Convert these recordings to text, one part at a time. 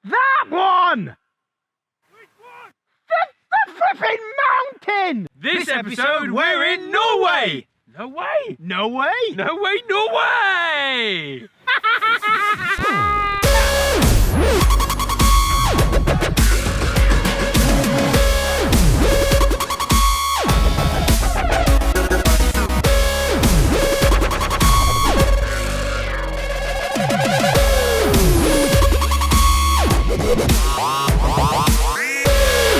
That one! Which one? The flipping mountain! This episode, we're in Norway! Norway? Norway? Norway, Norway!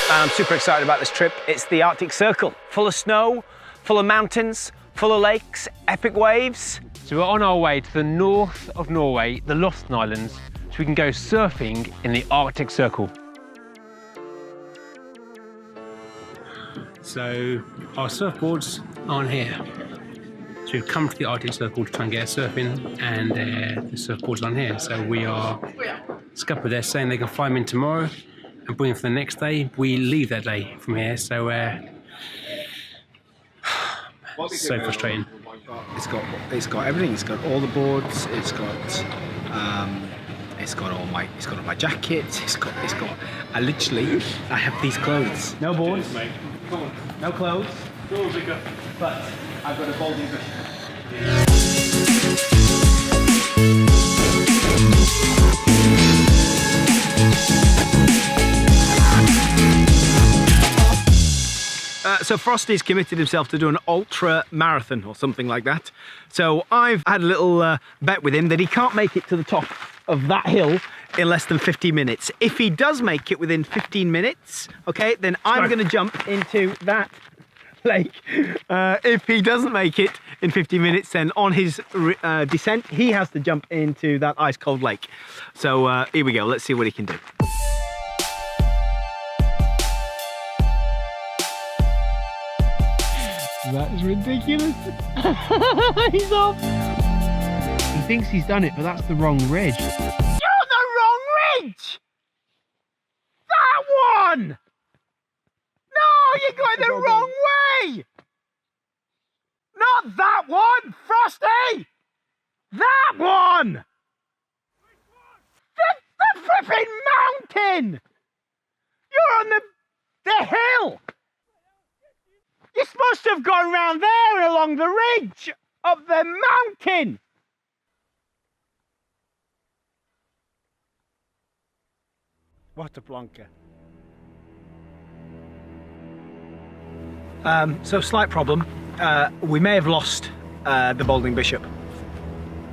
I'm super excited about this trip. It's the Arctic Circle, full of snow, full of mountains, full of lakes, epic waves. So we're on our way to the north of Norway, the Lost Islands, so we can go surfing in the Arctic Circle. So our surfboards aren't here. So we've come to the Arctic Circle to try and get a surfing, and the surfboards aren't here. So we are scuppered there saying they can fly them in tomorrow and bring them for the next day. We leave that day from here, so so frustrating. It's got everything. It's got all the boards. It's got all my jackets. I have these clothes. No boards, no clothes, but I've got a balding bush. So Frosty's committed himself to do an ultra marathon or something like that. So I've had a little bet with him that he can't make it to the top of that hill in less than 50 minutes. If he does make it within 15 minutes, okay, then I'm going to jump into that lake. If he doesn't make it in 50 minutes, then on his descent, he has to jump into that ice cold lake. So here we go. Let's see what he can do. That is ridiculous. He's off. He thinks he's done it, but that's the wrong ridge. You're the wrong ridge! That one! No, you're going the wrong way! Not that one, Frosty! That one! The flipping mountain! You're on the hill! You're supposed to have gone round there along the ridge of the mountain. What a plonker. So slight problem. We may have lost the Balding Bishop.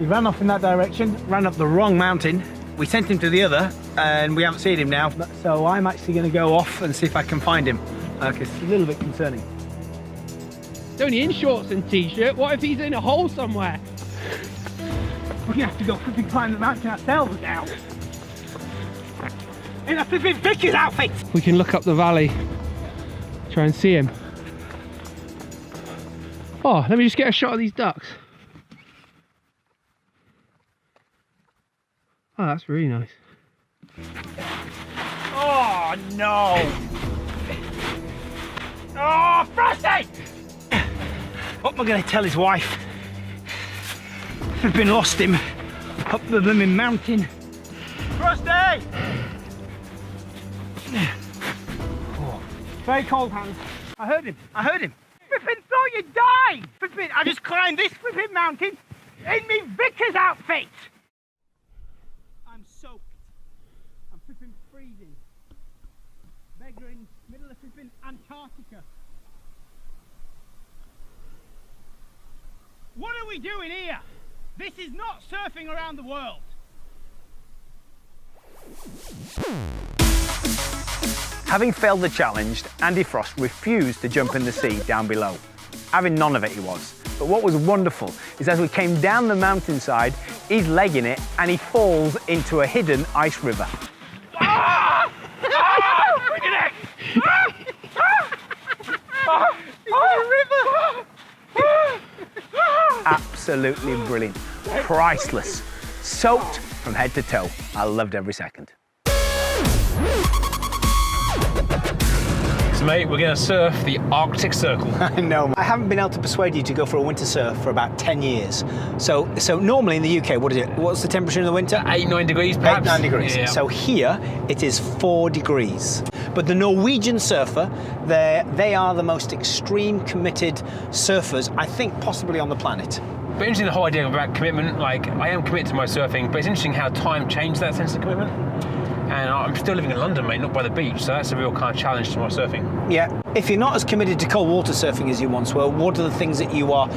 He ran off in that direction, ran up the wrong mountain. We sent him to the other and we haven't seen him now. So I'm actually going to go off and see if I can find him. Because it's a little bit concerning. He's only in shorts and t-shirt. What if he's in a hole somewhere? We're gonna have to go flipping climb the mountain ourselves now. In a flipping Vicky's outfit! We can look up the valley, try and see him. Oh, let me just get a shot of these ducks. Oh, that's really nice. Oh no! Oh, Frosty! What am I going to tell his wife? Flipping lost him up the blooming mountain. Frosty! Oh, very cold hands. I heard him. Flipping thought you died. Flipping, I just climbed this flipping mountain in me vicar's outfit. I'm soaked. I'm flipping freezing. Beggar in middle of flipping Antarctica. What are we doing here? This is not surfing around the world. Having failed the challenge, Andy Frost refused to jump in the sea down below. Having none of it, he was. But what was wonderful is as we came down the mountainside, he's legging it and he falls into a hidden ice river. Ah! Ah! Look at it! Ah! Ah! Oh, river! Absolutely brilliant, priceless, soaked from head to toe. I loved every second. mate. We're going to surf the Arctic Circle. I know. I haven't been able to persuade you to go for a winter surf for about 10 years. So normally in the UK, what's the temperature in the winter? 8, 9 degrees, perhaps. 8, 9 degrees. Yeah. So here it is 4 degrees. But the Norwegian surfer, they are the most extreme committed surfers, I think, possibly on the planet. But interesting the whole idea about commitment. Like, I am committed to my surfing, but it's interesting how time changed that sense of commitment. And I'm still living in London, mate, not by the beach, so that's a real kind of challenge to my surfing. Yeah. If you're not as committed to cold water surfing as you once were, what are the things that you are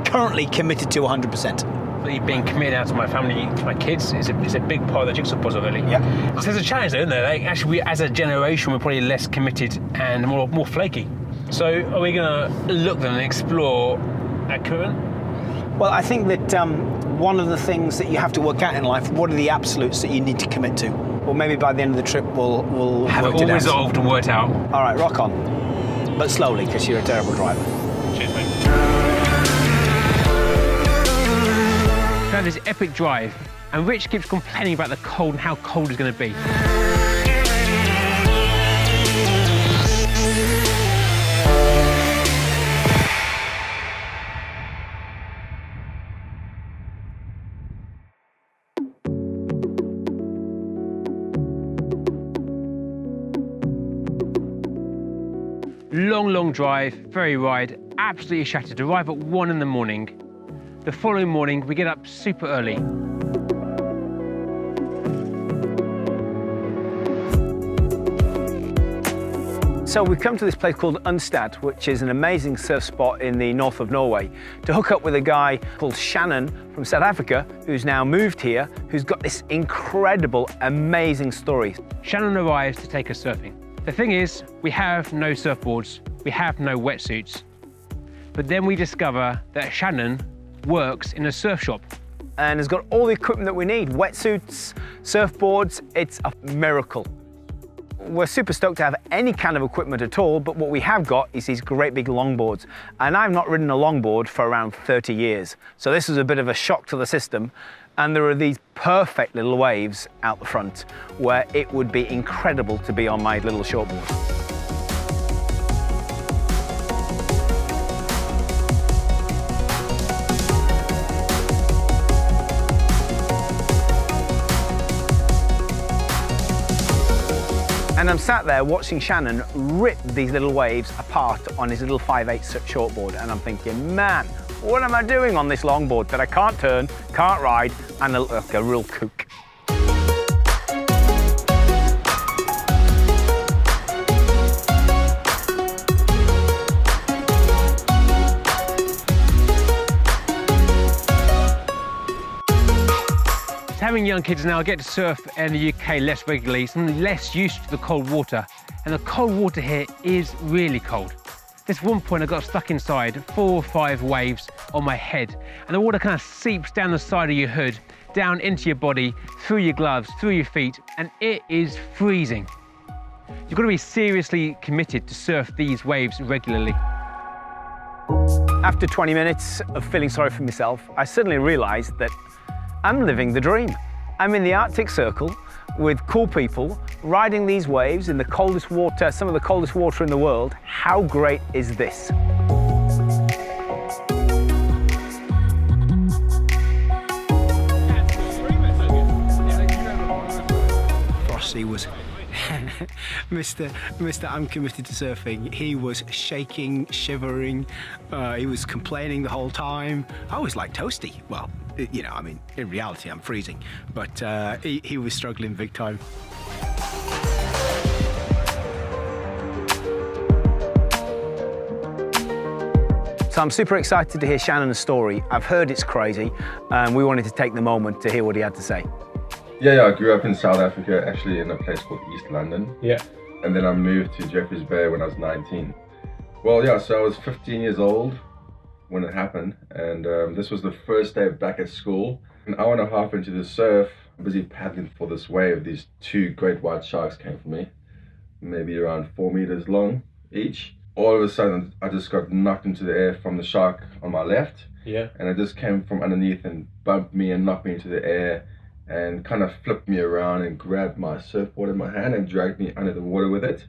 currently committed to 100%? Being committed out to my family, to my kids, is a big part of the jigsaw puzzle, really. Yeah. So there's a challenge there, isn't there? Like, actually, we, as a generation, we're probably less committed and more flaky. So are we going to look then and explore that commitment? Well, I think that one of the things that you have to work out in life, what are the absolutes that you need to commit to? Well, maybe by the end of the trip, we'll have it all resolved and worked out. All right, rock on. But slowly, because you're a terrible driver. Cheers, mate. Now this epic drive, and Rich keeps complaining about the cold and how cold it's going to be. Long drive, ferry ride, absolutely shattered. Arrive at 1 in the morning. The following morning, we get up super early. So we've come to this place called Unstad, which is an amazing surf spot in the north of Norway, to hook up with a guy called Shannon from South Africa, who's now moved here, who's got this incredible, amazing story. Shannon arrives to take us surfing. The thing is, we have no surfboards, we have no wetsuits. But then we discover that Shannon works in a surf shop. And has got all the equipment that we need, wetsuits, surfboards, it's a miracle. We're super stoked to have any kind of equipment at all, but what we have got is these great big longboards. And I've not ridden a longboard for around 30 years. So this was a bit of a shock to the system. And there are these perfect little waves out the front where it would be incredible to be on my little shortboard. And I'm sat there watching Shannon rip these little waves apart on his little 5/8 shortboard, and I'm thinking, man, what am I doing on this longboard that I can't turn, can't ride, and I look like a real kook? Having young kids now, I get to surf in the UK less regularly, so I'm less used to the cold water. And the cold water here is really cold. This one point I got stuck inside 4 or 5 waves on my head, and the water kind of seeps down the side of your hood, down into your body, through your gloves, through your feet, and it is freezing. You've got to be seriously committed to surf these waves regularly. After 20 minutes of feeling sorry for myself, I suddenly realized that I'm living the dream. I'm in the Arctic Circle with cool people, riding these waves in the coldest water, some of the coldest water in the world. How great is this? Frosty was Mr. I'm committed to surfing. He was shaking, shivering. He was complaining the whole time. I was like toasty. Well, you know, I mean, in reality, I'm freezing, but he was struggling big time. So I'm super excited to hear Shannon's story. I've heard it's crazy, and we wanted to take the moment to hear what he had to say. Yeah, I grew up in South Africa, actually in a place called East London. Yeah. And then I moved to Jeffreys Bay when I was 19. Well, yeah, so I was 15 years old when it happened, and this was the first day back at school. An hour and a half into the surf, busy paddling for this wave, these 2 great white sharks came for me, maybe around 4 meters long each. All of a sudden, I just got knocked into the air from the shark on my left. Yeah. And it just came from underneath and bumped me and knocked me into the air and kind of flipped me around and grabbed my surfboard in my hand and dragged me under the water with it.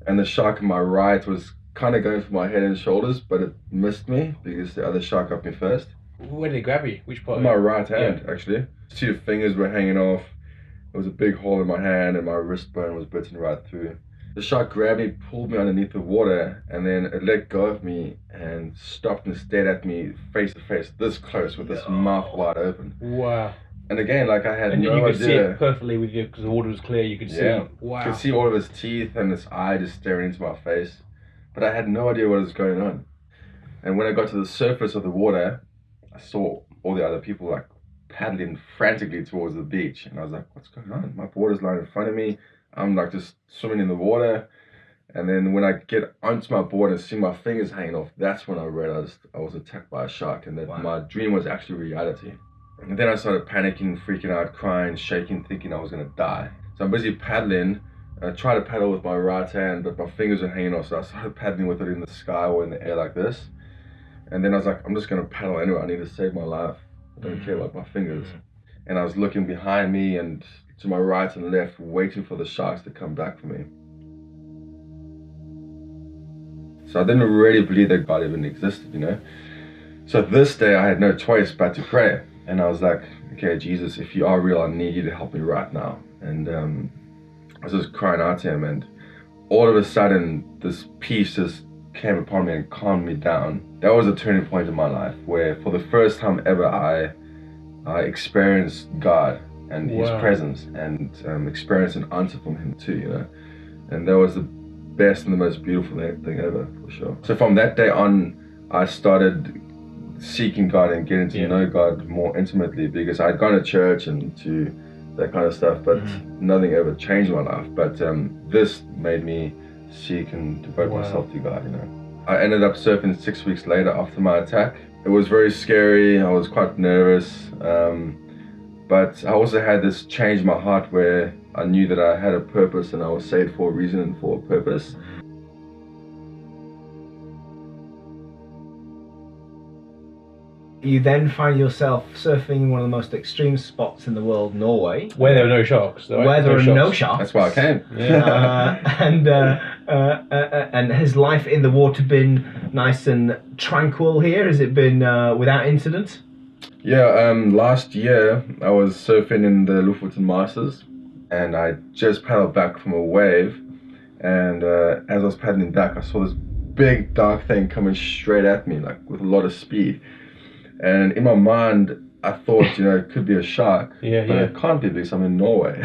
and the shark on my right was kind of going for my head and shoulders, but it missed me because the other shark got me first. Where did it grab you? Which part? My right hand, actually. 2 fingers were hanging off. There was a big hole in my hand and my wrist bone was bitten right through. The shark grabbed me, pulled me underneath the water, and then it let go of me and stopped and stared at me face to face, this close, with this mouth wide open. Wow. And again, like I had And no you could idea. see it perfectly with you because the water was clear. You could see. Yeah. Wow. I could see all of his teeth and his eye just staring into my face. But I had no idea what was going on. And when I got to the surface of the water, I saw all the other people like paddling frantically towards the beach. And I was like, what's going on? My board is lying in front of me. I'm like just swimming in the water. And then when I get onto my board and see my fingers hanging off, that's when I realized I was attacked by a shark and that my dream was actually reality. And then I started panicking, freaking out, crying, shaking, thinking I was gonna die. So I'm busy paddling. I tried to paddle with my right hand, but my fingers are hanging off. So I started paddling with it in the sky or in the air like this. And then I was like, I'm just gonna paddle anyway. I need to save my life. I don't care about my fingers. And I was looking behind me and to my right and left, waiting for the sharks to come back for me. So I didn't really believe that God even existed, you know? So this day I had no choice but to pray. And I was like, okay, Jesus, if you are real, I need you to help me right now. And I was just crying out to him, and all of a sudden, this peace just came upon me and calmed me down. That was a turning point in my life where for the first time ever, I experienced God and his presence and experienced an answer from him too, you know? And that was the best and the most beautiful thing ever, for sure. So from that day on, I started seeking God and getting to know God more intimately, because I'd gone to church and to that kind of stuff, but nothing ever changed my life. But this made me seek and devote myself to God, you know. I ended up surfing 6 weeks later after my attack. It was very scary. I was quite nervous, but I also had this change in my heart where I knew that I had a purpose and I was saved for a reason and for a purpose. You then find yourself surfing in one of the most extreme spots in the world, Norway. Where there were no sharks. Where there are no sharks. That's why I came. And has life in the water been nice and tranquil here? Has it been without incident? Yeah, last year I was surfing in the Lofoten Masters, and I just paddled back from a wave, and as I was paddling back, I saw this big dark thing coming straight at me, like with a lot of speed. And in my mind, I thought, you know, it could be a shark, but it can't be because I'm in Norway.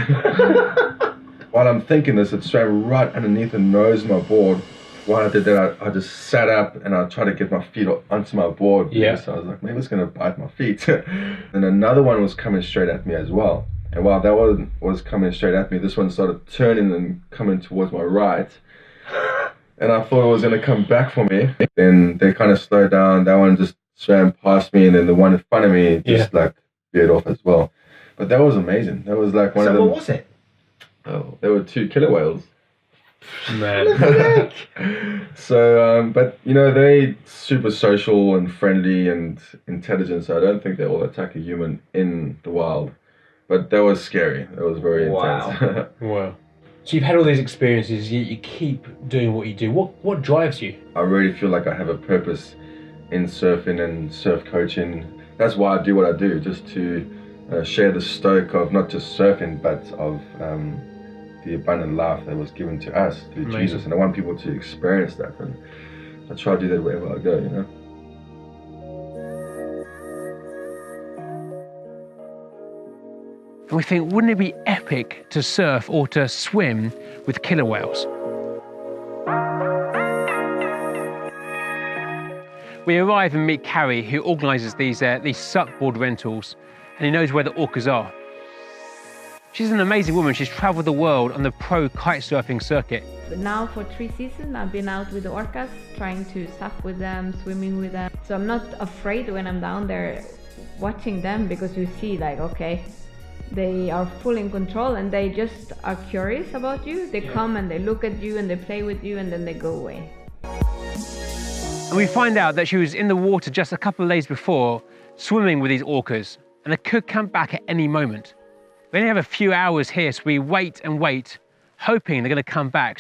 While I'm thinking this, it swam right underneath the nose of my board. While I did that, I just sat up and I tried to get my feet onto my board. So I was like, maybe it's going to bite my feet. And another one was coming straight at me as well. And while that one was coming straight at me, this one started turning and coming towards my right. And I thought it was going to come back for me. Then they kind of slowed down. That one just swam past me, and then the one in front of me just like veered off as well. But that was amazing. That was like one of them. So what was it? Oh, there were 2 killer whales. Man. So, but you know, they super social and friendly and intelligent, so I don't think they all attack a human in the wild. But that was scary. That was very intense. Wow. So you've had all these experiences, you keep doing what you do. What drives you? I really feel like I have a purpose in surfing and surf coaching. That's why I do what I do, just to share the stoke of not just surfing, but of the abundant life that was given to us through Jesus. And I want people to experience that, and I try to do that wherever I go, you know. And we think, wouldn't it be epic to surf or to swim with killer whales? We arrive and meet Carrie, who organises these suckboard rentals, and he knows where the orcas are. She's an amazing woman. She's travelled the world on the pro kite surfing circuit. But now for 3 seasons I've been out with the orcas, trying to surf with them, swimming with them. So I'm not afraid when I'm down there watching them, because you see like, okay, they are full in control and they just are curious about you. They come and they look at you and they play with you and then they go away. And we find out that she was in the water just a couple of days before, swimming with these orcas, and they could come back at any moment. We only have a few hours here, so we wait and wait, hoping they're going to come back.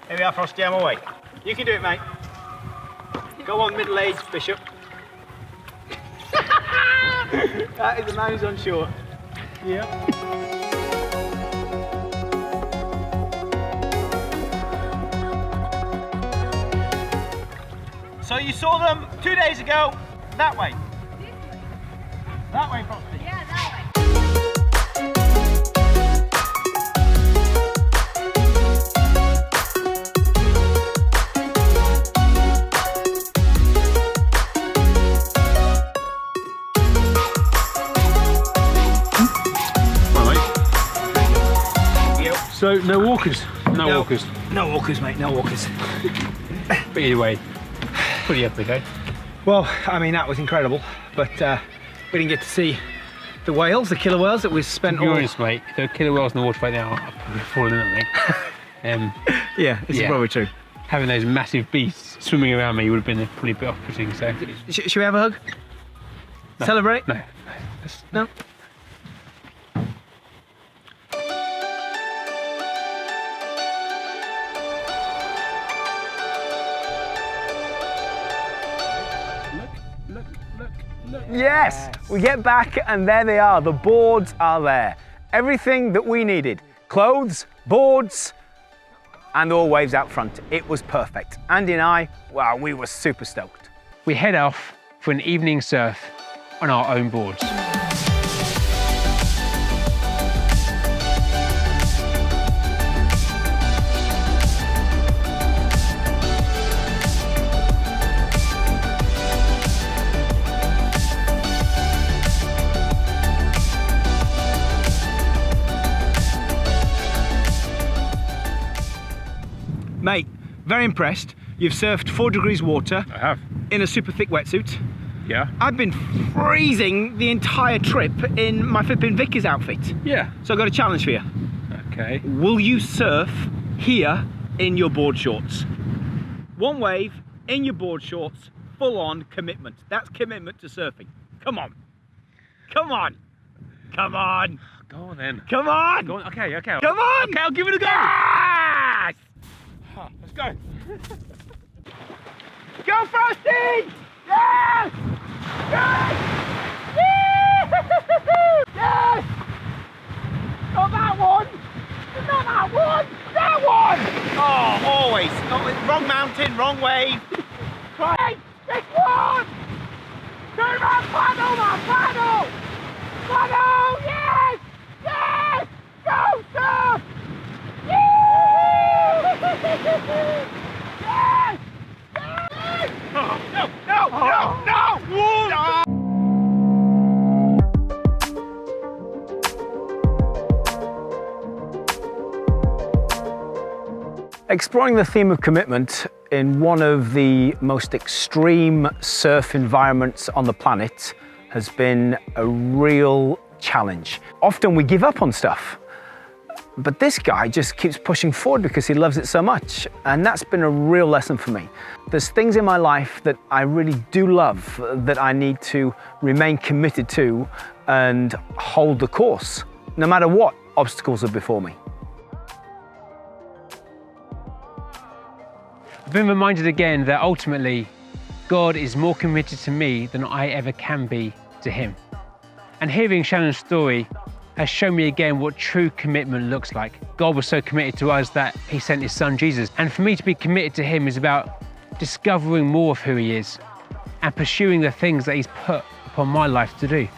Here we are, Frosty, I'm away. You can do it, mate. Go on, middle-aged bishop. That is the man who's on shore. Yeah. So you saw them 2 days ago, that way. That way, Frosty. Yeah, that way. So no walkers. No walkers. No walkers, mate, no walkers. But either way, pretty epic, eh? Well, I mean, that was incredible, but we didn't get to see the whales, the killer whales that we spent To be honest, mate, if there are killer whales in the water right now, I'd probably fall in, I think. Yeah, this is Yeah. probably true. Having those massive beasts swimming around me would have been probably a bit off-putting, so... Should we have a hug? No. Celebrate? No. No? Yes! We get back and there they are. The boards are there. Everything that we needed. Clothes, boards, and all waves out front. It was perfect. Andy and I, wow, we were super stoked. We head off for an evening surf on our own boards. Mate, very impressed. You've surfed 4 degrees water I have. in a super thick wetsuit. Yeah. I've been freezing the entire trip in my flipping Vickers outfit. Yeah. So I've got a challenge for you. Okay. Will you surf here in your board shorts? One wave, in your board shorts, full on commitment. That's commitment to surfing. Come on. Come on. Come on. Go on then. Come on. Go on. Okay, okay. Come on. Okay, I'll give it a go. Yes! Let's go. Go Frosty! Yes! Yes! Yes! Not that one! Not that one! That one! Oh, always. Wrong mountain, wrong wave. Right, this one! Turn around, paddle, man, paddle! Paddle, yes! Yes! Go, surf! Yes! Yes! Oh, no, no, no, no! No! Exploring the theme of commitment in one of the most extreme surf environments on the planet has been a real challenge. Often we give up on stuff, but this guy just keeps pushing forward because he loves it so much, and that's been a real lesson for me. There's things in my life that I really do love that I need to remain committed to and hold the course, no matter what obstacles are before me. I've been reminded again that ultimately God is more committed to me than I ever can be to him. And hearing Shannon's story has shown me again what true commitment looks like. God was so committed to us that he sent his son Jesus. And for me to be committed to him is about discovering more of who he is and pursuing the things that he's put upon my life to do.